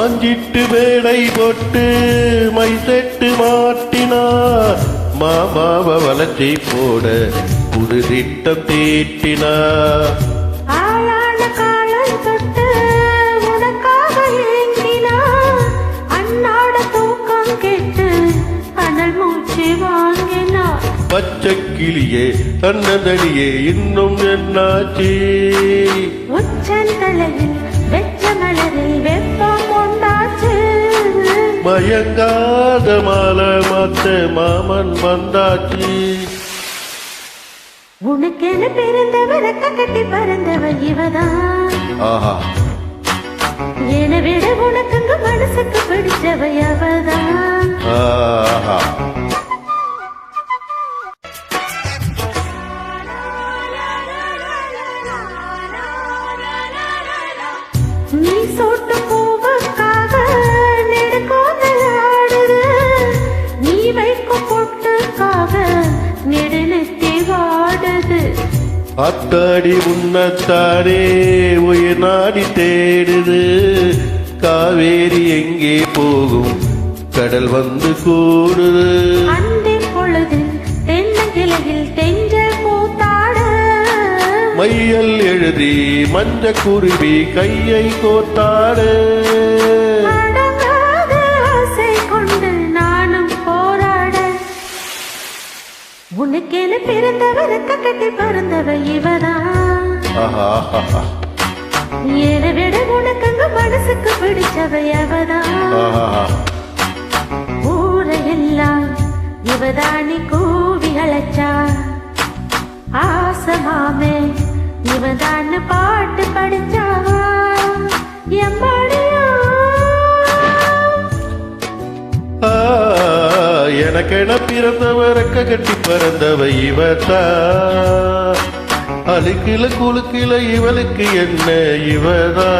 மாஞ்சிட்டு வேடை போட்டு my set மாட்டினார் மாமாவ வளர்ச்சி போட புது திட்டம் தீட்டினார் ஆளான காலம் தொட்டு உனக்காக ஏங்கினார் அண்ணாட தூக்கம் கெட்டு அனல் மூச்சு வாங்கினார் பச்சை கிளியே அண்ணதடியே இன்னும் என்னாச்சு உச்சந்தலையில் வெச்ச மலரில் வெப்பம் உண்டாச்சு மயங்காத மாலை மாத்த மாமன் வந்தாச்சு உனக்கென பிறந்தவ ரெக்க கட்டி பறந்தவ இவதான் ஆஹா என்னை விட உனக்குங்க மனசுக்கு பிடிச்சவ அவதான் ஆஹா நீ சோட்டு பூவுக்காக நெடுக்கோதல் ஆடுது நீ வைக்கும் பொட்டுக்காக நெடுநெத்தி வாடுது அத்தாடி உன்னத்தானே உயிர் நாடி தேடுது காவேரி எங்கே போகும் கடல் வந்து கூடுது அந்தி பொழுதில் தென்னங்கிளையில் தெஞ்சல் கூத்தாடு மையல் எழுதி மஞ்ச குருவி கையை கோத்தாடு அடங்காத ஆசை கொண்டு நானும் போராட உனக்கென பிறந்தவ ரெக்க கட்டி பறந்தவ இவதான் ஆஹா என்னை விட உனக்குங்க மனசுக்கு பிடிச்சவ அவதான் ஆஹா ஊரையெல்லாம் இவதானி கூவி அழைச்சா ஆசமாமே இவதான் பாட்டு படிச்சா எம்மாடியா எனக்கென பிறந்தவ ரெக்க கட்டி பறந்தவ இவதா அழுக்கில குழுக்கில இவளுக்கு என்ன இவதா